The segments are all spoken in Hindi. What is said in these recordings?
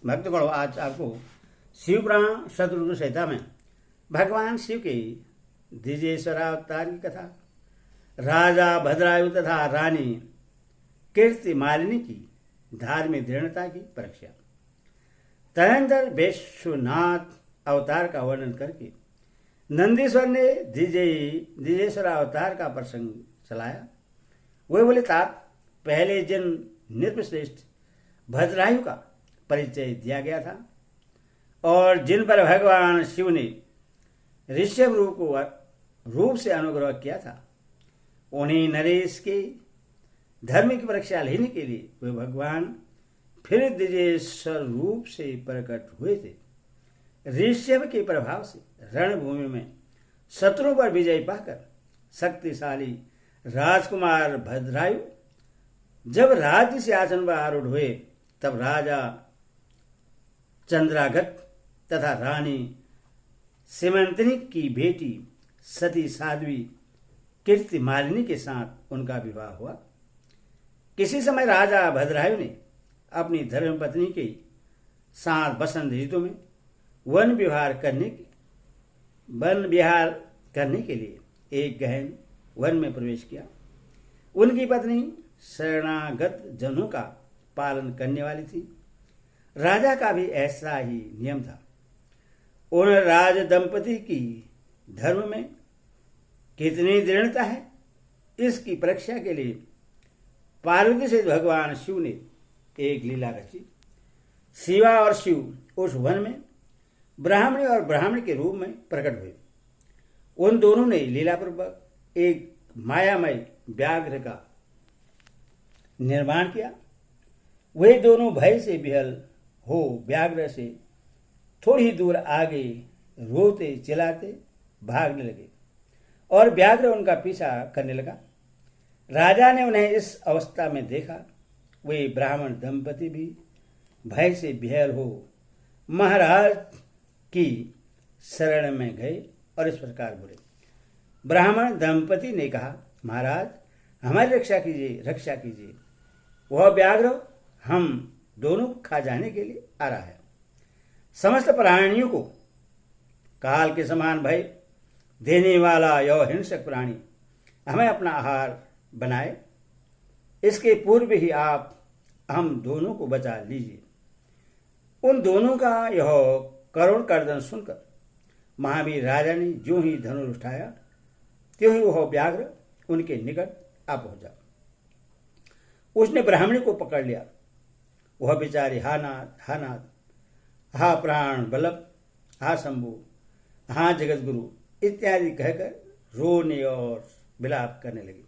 भक्तगण, आज आपको शिव पुराण शतरुद्र संहिता में भगवान शिव के द्विजेश्वरावतार की कथा, राजा भद्रायु तथा रानी कीर्ति मालिनी की धार्मिक दृढ़ता की परीक्षा, तदनंतर विश्वनाथ अवतार का वर्णन करके नंदीश्वर ने द्विजेश्वर अवतार का प्रसंग चलाया। वे बोले, तात पहले जिन नृपश्रेष्ठ भद्रायु का परिचय दिया गया था और जिन पर भगवान शिव ने ऋषभ रूप से अनुग्रह किया था, उन्हीं नरेश के धर्म की परीक्षा लेने के लिए वे भगवान फिर द्विजेश्वर रूप से प्रकट हुए थे। ऋषभ के प्रभाव से रणभूमि में शत्रुओं पर विजय पाकर शक्तिशाली राजकुमार भद्रायु जब राज्य सिंहासन पर आरूढ़ हुए, तब राजा चंद्रागत तथा रानी सीमंतनी की बेटी सती साध्वी कीर्ति मालिनी के साथ उनका विवाह हुआ। किसी समय राजा भद्रायु ने अपनी धर्मपत्नी के साथ बसंत ऋतु में वन विहार करने के लिए एक गहन वन में प्रवेश किया। उनकी पत्नी शरणागत जनों का पालन करने वाली थी। राजा का भी ऐसा ही नियम था। उन राज दंपति की धर्म में कितनी दृढ़ता है, इसकी परीक्षा के लिए पार्वती से भगवान शिव ने एक लीला रची। शिवा और शिव उस वन में ब्राह्मणी और ब्राह्मण के रूप में प्रकट हुए। उन दोनों ने लीलापूर्वक एक मायामय व्याघ्र का निर्माण किया। वे दोनों भय से विहल हो व्याघ्र से थोड़ी ही दूर आगे रोते चिल्लाते भागने लगे और व्याघ्र उनका पीछा करने लगा। राजा ने उन्हें इस अवस्था में देखा। वे ब्राह्मण दंपति भी भय से विहल हो महाराज की शरण में गए और इस प्रकार बोले। ब्राह्मण दंपति ने कहा, महाराज हमारी रक्षा कीजिए। वह व्याघ्र हम दोनों को खा जाने के लिए आ रहा है। समस्त प्राणियों को काल के समान भय देने वाला यह हिंसक प्राणी हमें अपना आहार बनाए। इसके पूर्व ही आप हम दोनों को बचा लीजिए। उन दोनों का यह करुण कर्दन सुनकर महावीर राजा ने जो ही धनुष उठाया, त्यों ही वह व्याघ्र उनके निकट आ पहुंचा। उसने ब्राह्मणी को पकड़ लिया। वह बेचारी हा नाथ, हा प्राण बल्लभ, हा शंभु, हा जगत गुरु इत्यादि कहकर रोने और विलाप करने लगी।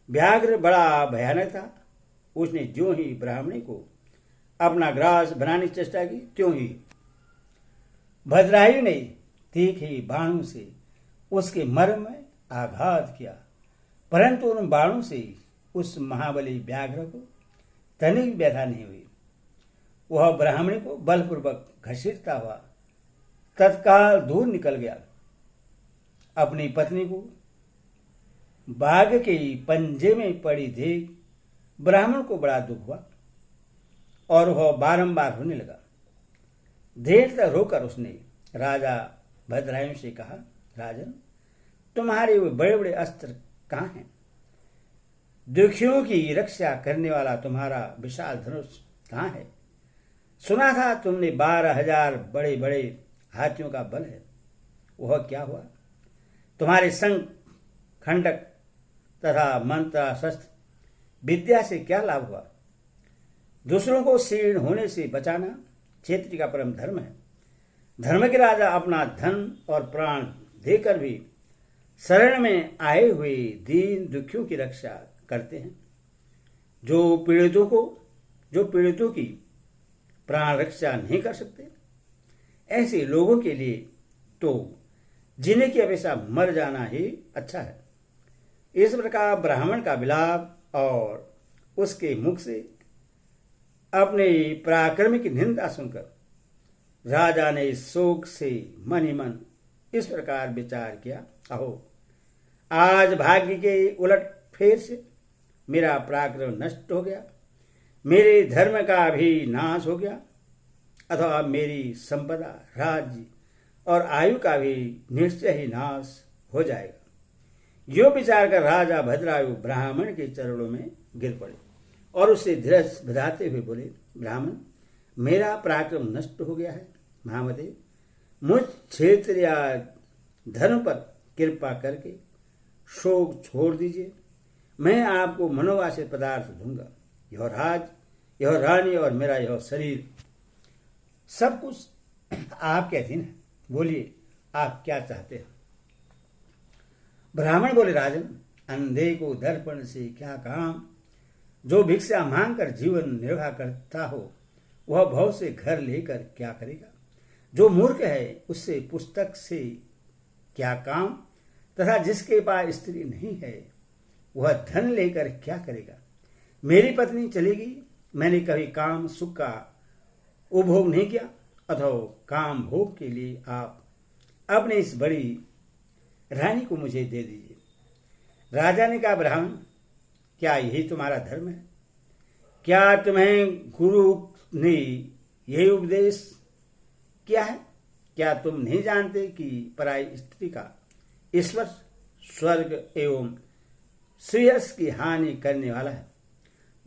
व्याघ्र बड़ा भयानक था। उसने जो ही ब्राह्मणी को अपना ग्रास बनाने की चेष्टा की, त्यों ही भद्रायु ने तीखे बाणों से उसके मर्म में आघात किया, परंतु उन बाणों से उस महाबली व्याघ्र को तनिक व्यथा नहीं हुई। वह ब्राह्मणी को बलपूर्वक घसीटता हुआ तत्काल दूर निकल गया। अपनी पत्नी को बाघ के पंजे में पड़ी देख ब्राह्मण को बड़ा दुख हुआ और वह बारंबार रोने लगा। देर तक रोकर उसने राजा भद्रायु से कहा, राजन तुम्हारे वे बड़े बड़े अस्त्र कहाँ हैं? दुखियों की रक्षा करने वाला तुम्हारा विशाल धनुष कहाँ है? सुना था तुमने 12,000 बड़े बड़े हाथियों का बल है। वह क्या हुआ? तुम्हारे संग खंडक तथा मंत्र शस्त्र विद्या से क्या लाभ हुआ? दूसरों को क्षीण होने से बचाना क्षेत्रीय का परम धर्म है। धर्म के राजा अपना धन और प्राण देकर भी शरण में आए हुए दीन दुखियों की रक्षा करते हैं। जो पीड़ितों की प्राण रक्षा नहीं कर सकते, ऐसे लोगों के लिए तो जीने की अपेक्षा मर जाना ही अच्छा है। इस प्रकार ब्राह्मण का विलाप और उसके मुख से अपने पराक्रम की निंदा सुनकर राजा ने शोक से मन ही मन इस प्रकार विचार किया, अहो आज भाग्य के उलट फेर से मेरा पराक्रम नष्ट हो गया, मेरे धर्म का भी नाश हो गया। अथवा मेरी संपदा, राज्य और आयु का भी निश्चय ही नाश हो जाएगा। यो विचार कर राजा भद्रायु ब्राह्मण के चरणों में गिर पड़े और उसे धीरज बधाते हुए बोले, ब्राह्मण, मेरा पराक्रम नष्ट हो गया है। महामते, मुझ क्षेत्र या धर्म पर कृपा करके शोक छोड़ दीजिए। मैं आपको मनोवांछित पदार्थ दूंगा। यह राज, यह रानी और मेरा यह शरीर, सब कुछ आपके अधीन है। बोलिए, आप क्या चाहते हैं? ब्राह्मण बोले, राजन, अंधे को दर्पण से क्या काम? जो भिक्षा मांगकर जीवन निर्वाह करता हो वह भव से घर लेकर क्या करेगा? जो मूर्ख है उससे पुस्तक से क्या काम? तथा जिसके पास स्त्री नहीं है वह धन लेकर क्या करेगा? मेरी पत्नी चलेगी। मैंने कभी काम सुख का उपभोग नहीं किया, अथवा काम भोग के लिए आप अपने इस बड़ी रानी को मुझे दे दीजिए। राजा ने कहा, ब्राह्मण, क्या यही तुम्हारा धर्म है? क्या तुम्हें गुरु ने यही उपदेश किया है? क्या तुम नहीं जानते कि पराई स्त्री का ईश्वर स्वर्ग एवं श्रेयस की हानि करने वाला है?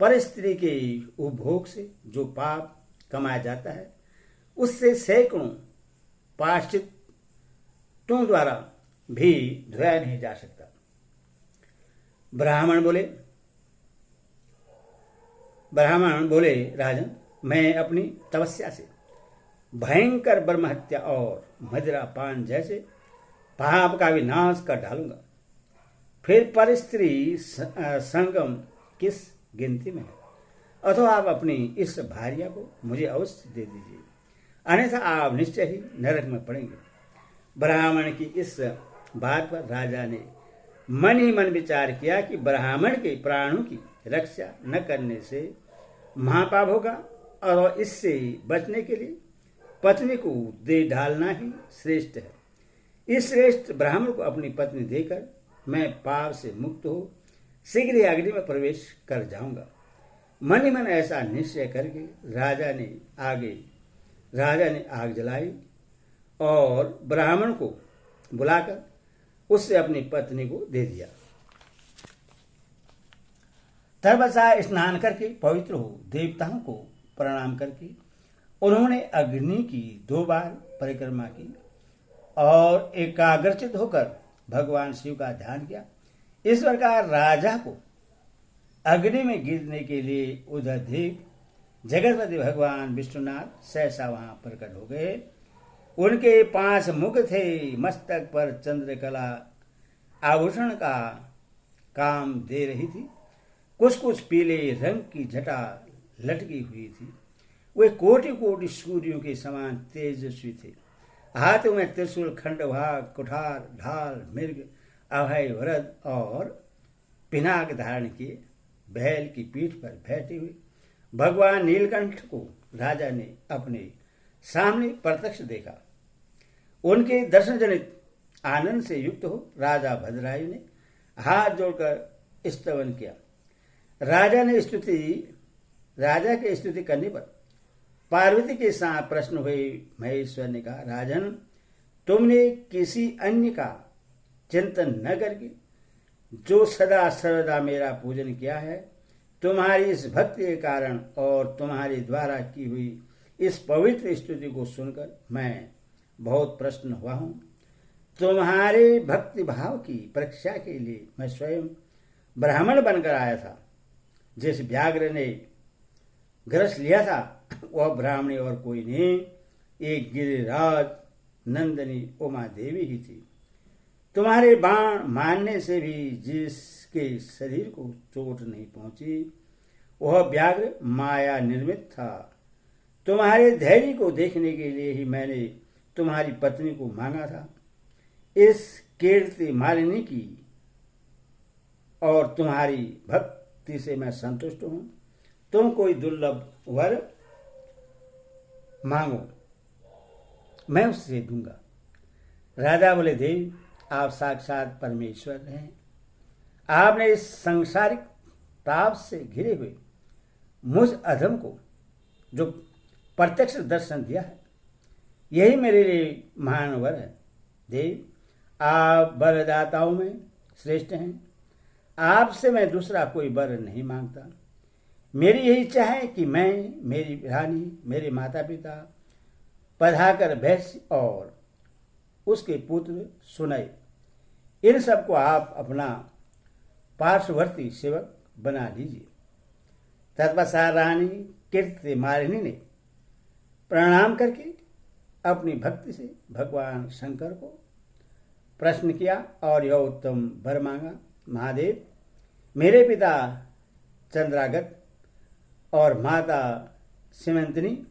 पर स्त्री के उपभोग से जो पाप कमाया जाता है उससे सैकड़ों प्रायश्चितों द्वारा भी धोया नहीं जा सकता। ब्राह्मण बोले, राजन, मैं अपनी तपस्या से भयंकर ब्रह्म हत्या और मदिरा पान जैसे पाप का विनाश कर डालूंगा। फिर पर स्त्री संगम किस गिनती में है? अथवा आप अपनी इस भार्या को मुझे अवश्य दे दीजिए, अन्यथा आप निश्चय ही नरक में पड़ेंगे। ब्राह्मण की इस बात पर राजा ने मन ही मन विचार किया कि ब्राह्मण के प्राणों की रक्षा न करने से महापाप होगा और इससे बचने के लिए पत्नी को दे डालना ही श्रेष्ठ है। इस श्रेष्ठ ब्राह्मण को अपनी पत्नी देकर मैं पाप से मुक्त हो शीघ्र ही अग्नि में प्रवेश कर जाऊंगा। मन ही मन ऐसा निश्चय करके राजा ने आग जलाई और ब्राह्मण को बुलाकर उससे अपनी पत्नी को दे दिया। तपस्या स्नान करके पवित्र हो देवताओं को प्रणाम करके उन्होंने अग्नि की 2 बार परिक्रमा की और एकाग्रचित होकर भगवान शिव का ध्यान किया। इस प्रकार राजा को अग्नि में गिरने के लिए उधर देख जगतपति भगवान विष्णुनाथ सहसा वहां प्रकट हो गए। उनके 5 मुख थे, मस्तक पर चंद्रकला आभूषण का काम दे रही थी। कुछ कुछ पीले रंग की जटा लटकी हुई थी। वे कोटि कोटि सूर्यों के समान तेजस्वी थे। हाथों में त्रिशूल, खंडवा, कुठार, ढाल, मृग, अभय वरद और पिनाक धारण किए बैल की पीठ पर बैठे हुए भगवान नीलकंठ को राजा ने अपने सामने प्रत्यक्ष देखा। उनके दर्शन जनित आनंद से युक्त हो राजा भद्रायु ने हाथ जोड़कर स्तवन किया। राजा के स्तुति करने पर पार्वती के साथ प्रश्न हुए। महेश्वर ने कहा, राजन, तुमने किसी अन्य का चिंतन न करके जो सदा सर्वदा मेरा पूजन किया है, तुम्हारी इस भक्ति के कारण और तुम्हारे द्वारा की हुई इस पवित्र स्तुति को सुनकर मैं बहुत प्रसन्न हुआ हूं। तुम्हारे भक्ति भाव की परीक्षा के लिए मैं स्वयं ब्राह्मण बनकर आया था। जिस व्याघ्र ने ग्रस लिया था वह ब्राह्मणी और कोई नहीं, एक गिरिराज नंदनी उमा देवी ही थी। तुम्हारे बाण मारने से भी जिसके शरीर को चोट नहीं पहुंची वह व्याघ्र माया निर्मित था। तुम्हारे धैर्य को देखने के लिए ही मैंने तुम्हारी पत्नी को मांगा था। इस कीर्ति मालिनी की और तुम्हारी भक्ति से मैं संतुष्ट हूं। तुम कोई दुर्लभ वर मांगो, मैं उससे दूंगा। राजा बोले, देवी, आप साक्षात परमेश्वर हैं। आपने इस सांसारिक ताप से घिरे हुए मुझ अधम को, जो प्रत्यक्ष दर्शन दिया है। यही मेरे लिए महान वर है। देव, आप वरदाताओं में श्रेष्ठ हैं। आपसे मैं दूसरा कोई वर नहीं मांगता। मेरी यही इच्छा है कि मैं, मेरी रानी, मेरे माता पिता, पधाकर भैंस और उसके पुत्र सुनय, इन सबको आप अपना पार्श्ववर्ती सेवक बना लीजिए। तत्पश्चात रानी कीर्तिमालिनी ने प्रणाम करके अपनी भक्ति से भगवान शंकर को प्रश्न किया और यह उत्तम वर मांगा। महादेव, मेरे पिता चंद्रागत और माता सीमंतनी,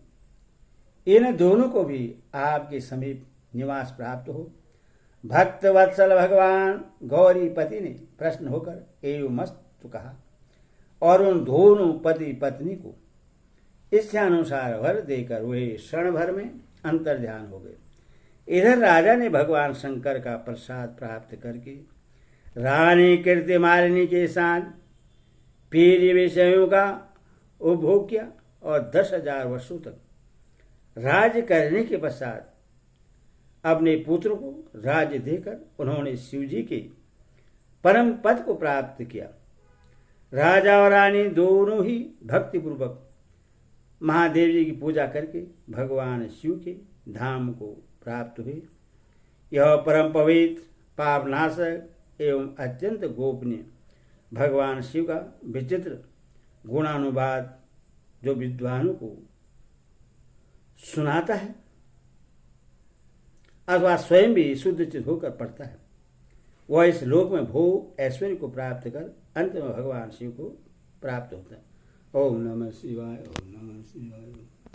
इन दोनों को भी आपके समीप निवास प्राप्त हो। भक्त वत्सल भगवान गौरीपति ने प्रश्न होकर एवं मस्तु कहा और उन दोनों पति पत्नी को इच्छानुसार वर देकर वे क्षण भर में अंतर्ध्यान हो गए। इधर राजा ने भगवान शंकर का प्रसाद प्राप्त करके रानी कीर्तिमालिनी के साथ प्रिय विषयों का उपभोग किया और 10,000 वर्षों तक राज्य करने के पश्चात अपने पुत्र को राज्य देकर उन्होंने शिवजी के परम पद को प्राप्त किया। राजा और रानी दोनों ही भक्तिपूर्वक महादेव जी की पूजा करके भगवान शिव के धाम को प्राप्त हुए। यह परम पवित्र, पापनाशक एवं अत्यंत गोपनीय भगवान शिव का विचित्र गुणानुवाद जो विद्वानों को सुनाता है अथवा स्वयं भी शुद्धचित होकर पढ़ता है, वह इस लोक में भोग ऐश्वर्य को प्राप्त कर अंत में भगवान शिव को प्राप्त होता है। ओम नमः शिवाय, ओम नमः शिवाय।